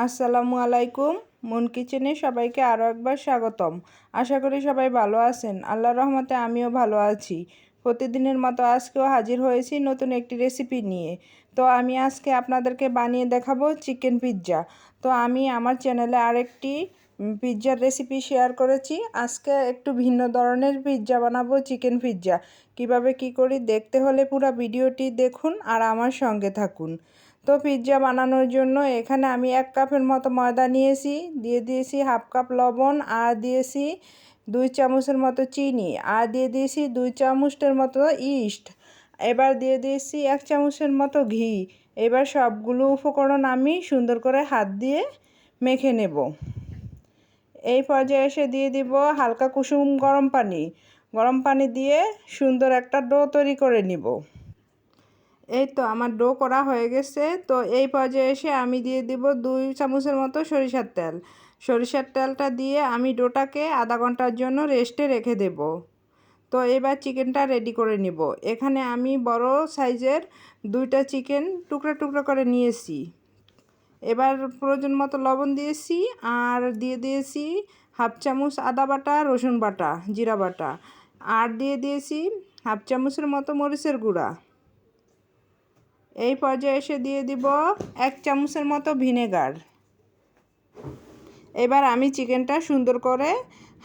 আসসালামু আলাইকুম। মুন কিচেনে সবাইকে আরও একবার স্বাগতম। আশা করি সবাই ভালো আছেন। আল্লাহর রহমতে আমিও ভালো আছি। প্রতিদিনের মতো আজকেও হাজির হয়েছি নতুন একটি রেসিপি নিয়ে। তো আমি আজকে আপনাদেরকে বানিয়ে দেখাবো চিকেন পিৎজা। তো আমি আমার চ্যানেলে আরেকটি পিৎজার রেসিপি শেয়ার করেছি। আজকে একটু ভিন্ন ধরনের পিৎজা বানাবো, চিকেন পিৎজা। কিভাবে কি করি দেখতে হলে পুরো ভিডিওটি দেখুন আর আমার সঙ্গে থাকুন। তো পিৎজা বানানোর জন্য এখানে আমি 1 কাপের মতো ময়দা নিয়েছি, দিয়ে দিয়েছি হাফ কাপ লবণ, আর দিয়েছি 2 চামচের মতো চিনি, আর দিয়ে দিয়েছি 2 চামচের মতো ইস্ট। এবার দিয়ে দিয়েছি 1 চামচের মতো ঘি। এবার সবগুলো উপকরণ আমি সুন্দর করে হাত দিয়ে মেখে নেব। এই পর্যায়ে এসে দিয়ে দিব হালকা কুসুম গরম পানি। গরম পানি দিয়ে সুন্দর একটা ডো তৈরি করে নিব। এই তো আমার ডো করা হয়ে গেছে। তো এই পর্যায়ে এসে আমি দিয়ে দিব 2 চামচের মতো সরিষার তেল। সরিষার তেলটা দিয়ে আমি ডোটাকে আধা ঘন্টার জন্য রেস্টে রেখে দেব। তো এবার চিকেনটা রেডি করে নিব। এখানে আমি বড় সাইজের 2টা চিকেন টুকরা টুকরা করে নিয়েছি। এবার প্রয়োজন মতো লবণ দিয়েছি, আর দিয়ে দিয়েছি হাফ চামচ আদা বাটা, রসুন বাটা, জিরা বাটা, আর দিয়ে দিয়েছি হাফ চামচের মতো মরিচের গুঁড়া। এই পর্যায়ে এসে দিয়ে দিব 1 চামচের মতো ভিনেগার। এবার আমি চিকেনটা সুন্দর করে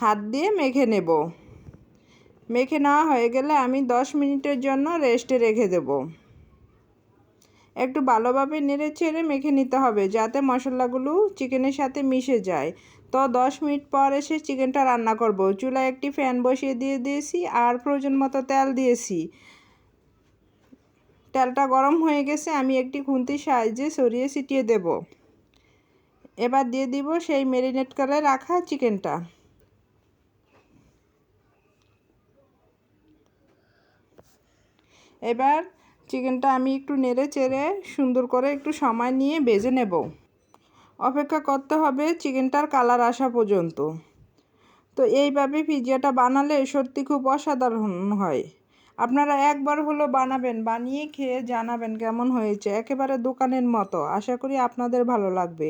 হাত দিয়ে মেখে নেব। মেখে নেওয়া হয়ে গেলে আমি 10 মিনিটের জন্য রেস্টে রেখে দেব। একটু ভালোভাবে নেড়ে চেড়ে মেখে নিতে হবে যাতে মশলাগুলো চিকেনের সাথে মিশে যায়। তো 10 মিনিট পর এসে চিকেনটা রান্না করব। চুলায় একটি ফ্যান বসিয়ে দিয়েছি আর প্রয়োজন মতো তেল দিয়েছি। তেলটা গরম হয়ে গেছে, আমি একটি খুন্তির সাহায্যে ছড়িয়ে ছিটিয়ে দেব। এবার দিয়ে দিব সেই ম্যারিনেট করে রাখা চিকেনটা। এবার চিকেনটা আমি একটু নেড়ে চেড়ে সুন্দর করে একটু সময় নিয়ে ভেজে নেব। অপেক্ষা করতে হবে চিকেনটার কালার আসা পর্যন্ত। তো এইভাবে পিৎজাটা বানালে সত্যি খুব অসাধারণ হয়। আপনারা একবার হলো বানাবেন, বানিয়ে খেয়ে জানাবেন কেমন হয়েছে। একেবারে দোকানের মতো। আশা করি আপনাদের ভালো লাগবে।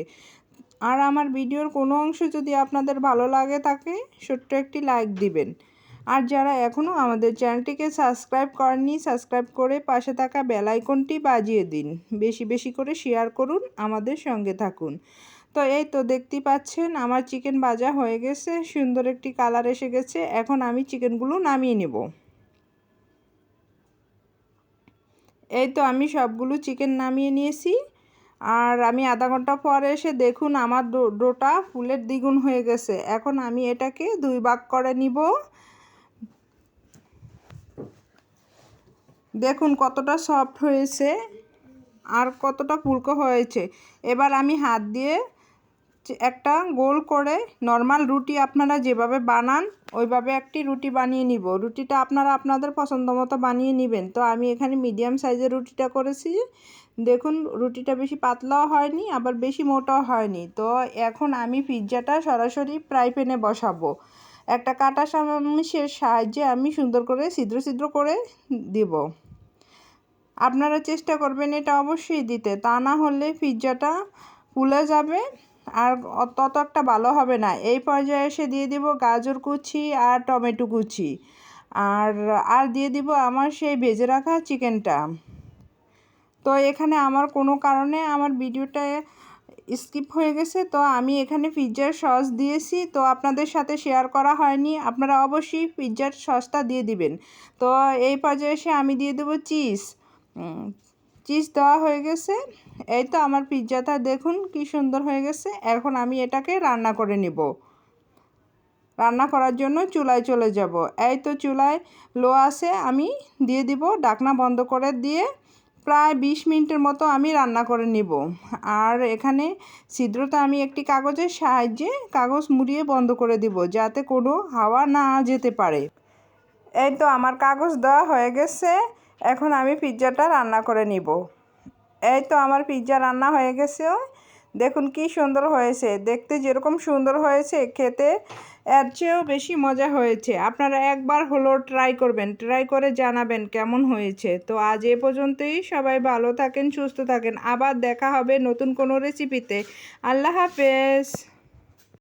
আর আমার ভিডিওর কোনো অংশ যদি আপনাদের ভালো লাগে থাকে ছোট্ট একটি লাইক দিবেন। আর যারা এখনও আমাদের চ্যানেলটিকে সাবস্ক্রাইব করেননি, সাবস্ক্রাইব করে পাশে থাকা বেল আইকনটি বাজিয়ে দিন। বেশি বেশি করে শেয়ার করুন, আমাদের সঙ্গে থাকুন। তো এই তো দেখতেই পাচ্ছেন আমার চিকেন ভাজা হয়ে গেছে, সুন্দর একটি কালার এসে গেছে। এখন আমি চিকেনগুলো নামিয়ে নেব। এই তো আমি সবগুলো চিকেন নামিয়ে নিয়েছি। আর আমি আধা ঘন্টা পরে এসে দেখুন আমার ডোটা ফুলের দ্বিগুণ হয়ে গেছে। এখন আমি এটাকে 2 ভাগ করে নিব। দেখুন কতটা সফট হয়েছে আর কতটা ফুলকো হয়েছে। এবার আমি হাত দিয়ে একটা গোল করে নর্মাল রুটি আপনারা যেভাবে বানান ওইভাবে একটি রুটি বানিয়ে নিব। রুটিটা আপনারা আপনাদের পছন্দ মতো বানিয়ে নেবেন। তো আমি এখানে মিডিয়াম সাইজের রুটিটা করেছি। দেখুন রুটিটা বেশি পাতলাও হয়নি আবার বেশি মোটাও হয়নি। তো এখন আমি পিৎজাটা সরাসরি ফ্রাই প্যানে বসাবো। একটা কাঁটা চামচের সাহায্যে আমি সুন্দর করে ছিদ্র ছিদ্র করে দিব। আপনারা চেষ্টা করবেন এটা অবশ্যই দিতে, তা না হলে পিৎজাটা ফুলে যাবে আর তত একটা ভালো হবে না। এই পর্যায়ে এসে দিয়ে দিব গাজর কুচি আর টমেটো কুচি, আর দিয়ে দিব আমার সেই ভেজে রাখা চিকেনটা। তো এখানে আমার কোনো কারণে আমার ভিডিওটা স্কিপ হয়ে গেছে, তো আমি এখানে পিৎজার সস দিয়েছি। তো আপনাদের সাথে শেয়ার করা হয়নি, আপনারা অবশ্যই পিৎজার সসটা দিয়ে দিবেন। তো এই পর্যায়ে এসে আমি দিয়ে দেবো চিজ। চিজ দেওয়া হয়ে গেছে। এই তো আমার পিৎজাটা দেখুন কি সুন্দর হয়ে গেছে। এখন আমি এটাকে রান্না করে নেব। রান্না করার জন্য চুলায় চলে যাব। এই তো চুলায় লো আছে, আমি দিয়ে দিব ঢাকনা বন্ধ করে দিয়ে প্রায় 20 মিনিটের মতো আমি রান্না করে নিব। আর এখানে ছিদ্রটা আমি একটি কাগজের সাহায্যে কাগজ মুড়িয়ে বন্ধ করে দিব যাতে কোনো হাওয়া না যেতে পারে। এই তো আমার কাগজ দেওয়া হয়ে গেছে। এখন আমি পিৎজাটা রান্না করে নিব। এই তো আমার পিৎজা রান্না হয়ে গেছে। দেখুন কি সুন্দর হয়েছে, দেখতে যেরকম সুন্দর হয়েছে খেতে এর চেয়েও বেশি মজা হয়েছে। আপনারা একবার হলো ট্রাই করবেন, ট্রাই করে জানাবেন কেমন হয়েছে। তো আজ এ পর্যন্তই, সবাই ভালো থাকেন, সুস্থ থাকেন, আবার দেখা হবে নতুন কোনো রেসিপিতে। আল্লাহ হাফেজ।